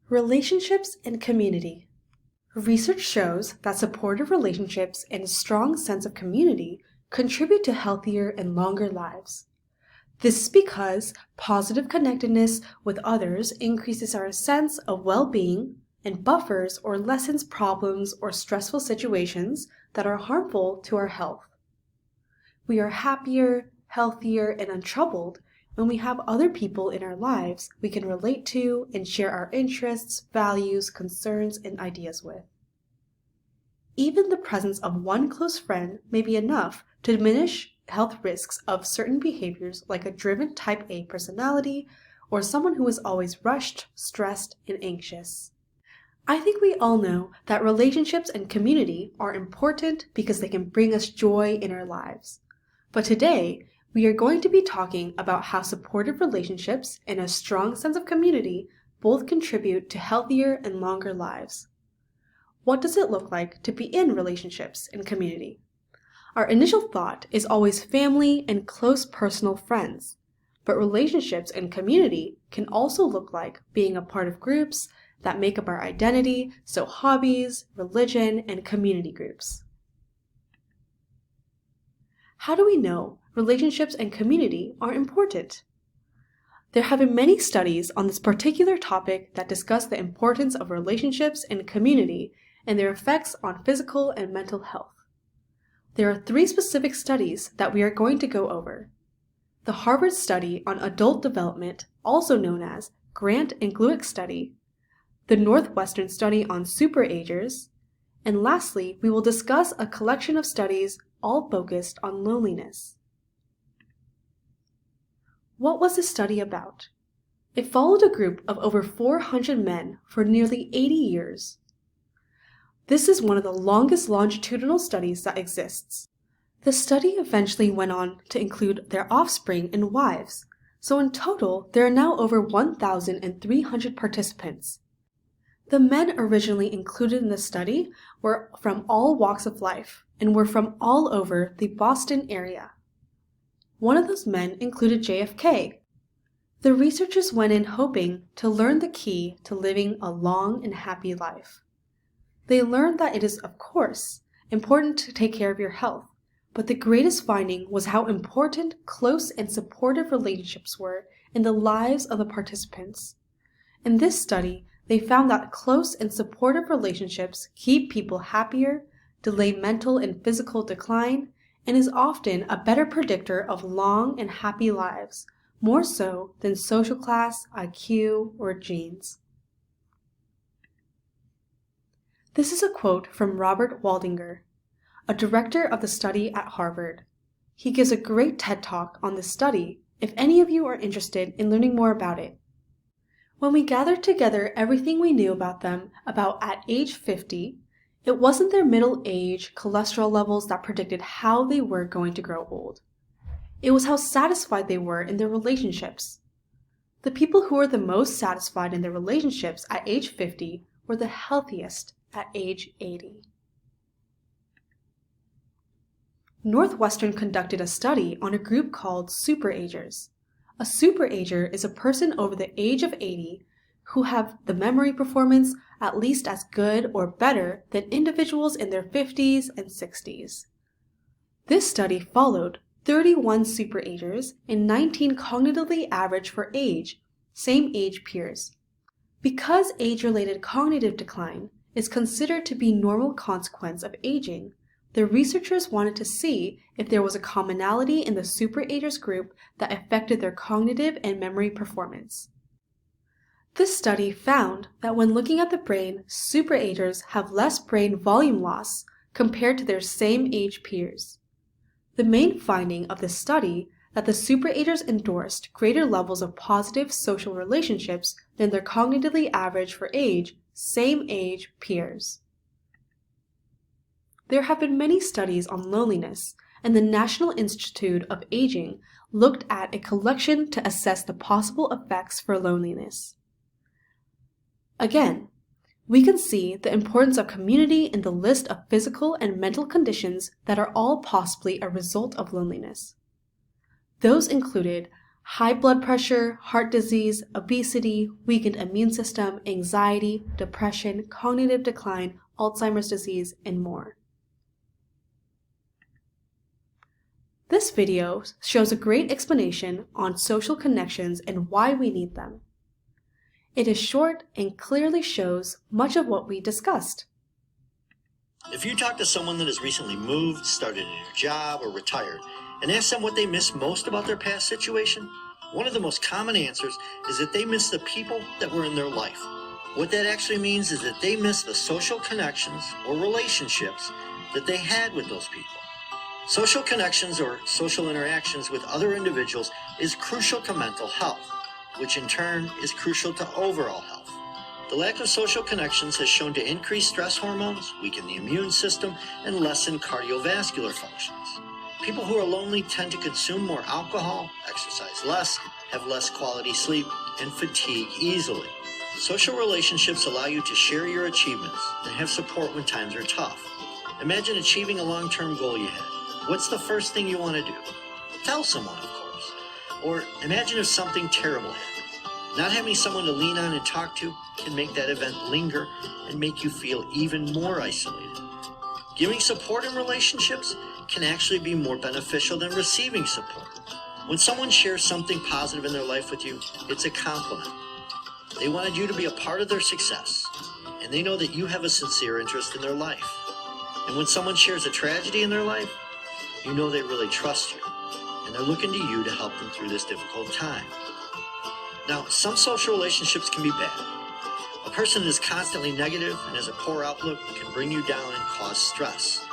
Relationships and community. Research shows that supportive relationships and a strong sense of community contribute to healthier and longer lives. This is because positive connectedness with others increases our sense of well-being and buffers or lessens problems or stressful situations that are harmful to our health. We are happier, healthier, and untroubled when we have other people in our lives we can relate to and share our interests, values, concerns, and ideas with. Even the presence of one close friend may be enough to diminish health risks of certain behaviors like a driven type A personality or someone who is always rushed, stressed, and anxious. I think we all know that relationships and community are important because they can bring us joy in our lives. But today, we are going to be talking about how supportive relationships and a strong sense of community both contribute to healthier and longer lives. What does it look like to be in relationships and community? Our initial thought is always family and close personal friends, but relationships and community can also look like being a part of groups that make up our identity, so hobbies, religion, and community groups. How do we know relationships and community are important? There have been many studies on this particular topic that discuss the importance of relationships and community and their effects on physical and mental health. There are 3 specific studies that we are going to go over. The Harvard Study on Adult Development, also known as Grant and Glueck Study, the Northwestern Study on Superagers, and lastly, we will discuss a collection of studies all focused on loneliness. What was this study about? It followed a group of over 400 men for nearly 80 years. This is one of the longest longitudinal studies that exists. The study eventually went on to include their offspring and wives, so in total there are now over 1,300 participants. The men originally included in the study were from all walks of life and were from all over the Boston area. One of those men included JFK. The researchers went in hoping to learn the key to living a long and happy life. They learned that it is, of course, important to take care of your health, but the greatest finding was how important close and supportive relationships were in the lives of the participants. In this study, they found that close and supportive relationships keep people happier, delay mental and physical decline, and is often a better predictor of long and happy lives, more so than social class, IQ, or genes. This is a quote from Robert Waldinger, a director of the study at Harvard. He gives a great TED Talk on this study if any of you are interested in learning more about it. When we gathered together everything we knew about them about at age 50, it wasn't their middle age cholesterol levels that predicted how they were going to grow old. It was how satisfied they were in their relationships. The people who were the most satisfied in their relationships at age 50 were the healthiest at age 80. Northwestern conducted a study on a group called Superagers. A superager is a person over the age of 80 who have the memory performance at least as good or better than individuals in their 50s and 60s. This study followed 31 superagers and 19 cognitively average for age, same age peers. Because age-related cognitive decline is considered to be a normal consequence of aging, the researchers wanted to see if there was a commonality in the superagers group that affected their cognitive and memory performance. This study found that when looking at the brain, superagers have less brain volume loss compared to their same age peers. The main finding of this study that the superagers endorsed greater levels of positive social relationships than their cognitively average for age, same age peers. There have been many studies on loneliness, and the National Institute of Aging looked at a collection to assess the possible effects for loneliness. Again, we can see the importance of community in the list of physical and mental conditions that are all possibly a result of loneliness. Those included high blood pressure, heart disease, obesity, weakened immune system, anxiety, depression, cognitive decline, Alzheimer's disease, and more. This video shows a great explanation on social connections and why we need them. It is short and clearly shows much of what we discussed. If you talk to someone that has recently moved, started a new job, or retired, and ask them what they miss most about their past situation, one of the most common answers is that they miss the people that were in their life. What that actually means is that they miss the social connections or relationships that they had with those people. Social connections or social interactions with other individuals is crucial to mental health, which in turn is crucial to overall health. The lack of social connections has shown to increase stress hormones, weaken the immune system, and lessen cardiovascular functions. People who are lonely tend to consume more alcohol, exercise less, have less quality sleep, and fatigue easily. Social relationships allow you to share your achievements and have support when times are tough. Imagine achieving a long-term goal you had. What's the first thing you want to do? Tell someone, of course. Or imagine if something terrible happened. Not having someone to lean on and talk to can make that event linger and make you feel even more isolated. Giving support in relationships can actually be more beneficial than receiving support. When someone shares something positive in their life with you, it's a compliment. They wanted you to be a part of their success, and they know that you have a sincere interest in their life. And when someone shares a tragedy in their life, you know they really trust you, and they're looking to you to help them through this difficult time. Now, some social relationships can be bad. A person that is constantly negative and has a poor outlook can bring you down and cause stress,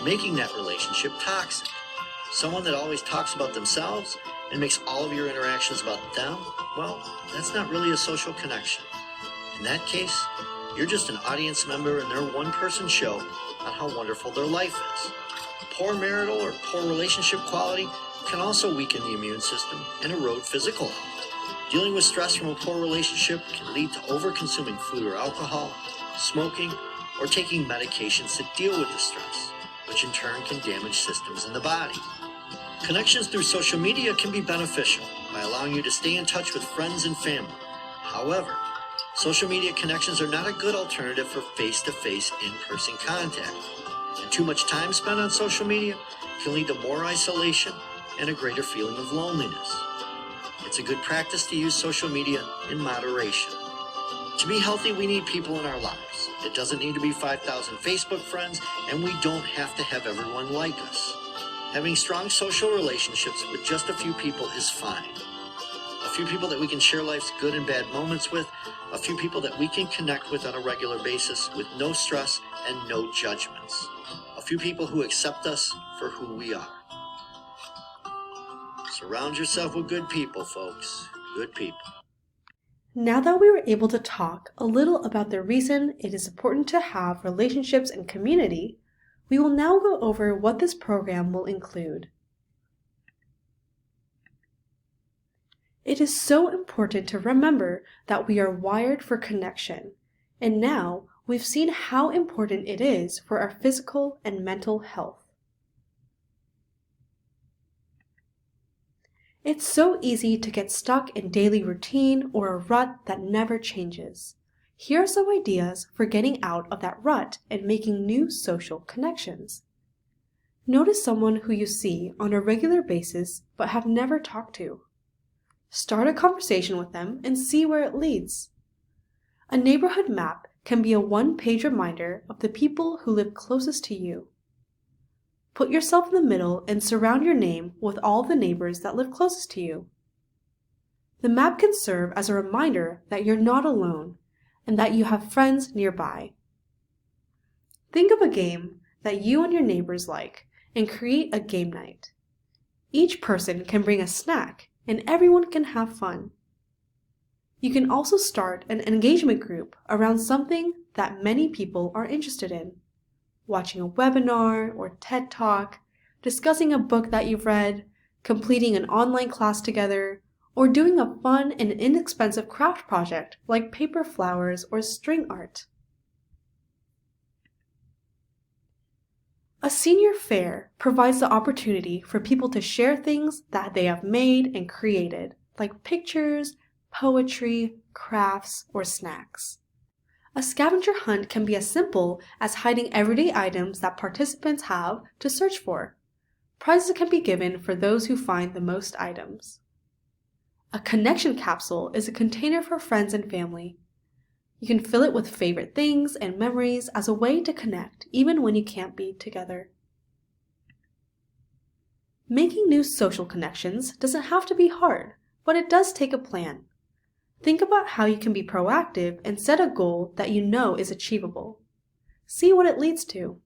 making that relationship toxic. Someone that always talks about themselves and makes all of your interactions about them, well, that's not really a social connection. In that case, you're just an audience member in their one-person show on how wonderful their life is. Poor marital or poor relationship quality can also weaken the immune system and erode physical health. Dealing with stress from a poor relationship can lead to over-consuming food or alcohol, smoking, or taking medications to deal with the stress, which in turn can damage systems in the body. Connections through social media can be beneficial by allowing you to stay in touch with friends and family. However, social media connections are not a good alternative for face-to-face, in-person contact. And too much time spent on social media can lead to more isolation and a greater feeling of loneliness. It's a good practice to use social media in moderation. To be healthy, we need people in our lives. It doesn't need to be 5,000 Facebook friends, and we don't have to have everyone like us. Having strong social relationships with just a few people is fine. A few people that we can share life's good and bad moments with, a few people that we can connect with on a regular basis with no stress and no judgments. A few people who accept us for who we are. Surround yourself with good people, folks. Good people. Now that we were able to talk a little about the reason it is important to have relationships and community, we will now go over what this program will include. It is so important to remember that we are wired for connection, and now we've seen how important it is for our physical and mental health. It's so easy to get stuck in daily routine or a rut that never changes. Here are some ideas for getting out of that rut and making new social connections. Notice someone who you see on a regular basis but have never talked to. Start a conversation with them and see where it leads. A neighborhood map can be a one-page reminder of the people who live closest to you. Put yourself in the middle and surround your name with all the neighbors that live closest to you. The map can serve as a reminder that you're not alone and that you have friends nearby. Think of a game that you and your neighbors like and create a game night. Each person can bring a snack and everyone can have fun. You can also start an engagement group around something that many people are interested in. Watching a webinar or TED Talk, discussing a book that you've read, completing an online class together, or doing a fun and inexpensive craft project like paper flowers or string art. A senior fair provides the opportunity for people to share things that they have made and created, like pictures, poetry, crafts, or snacks. A scavenger hunt can be as simple as hiding everyday items that participants have to search for. Prizes can be given for those who find the most items. A connection capsule is a container for friends and family. You can fill it with favorite things and memories as a way to connect even when you can't be together. Making new social connections doesn't have to be hard, but it does take a plan. Think about how you can be proactive and set a goal that you know is achievable. See what it leads to.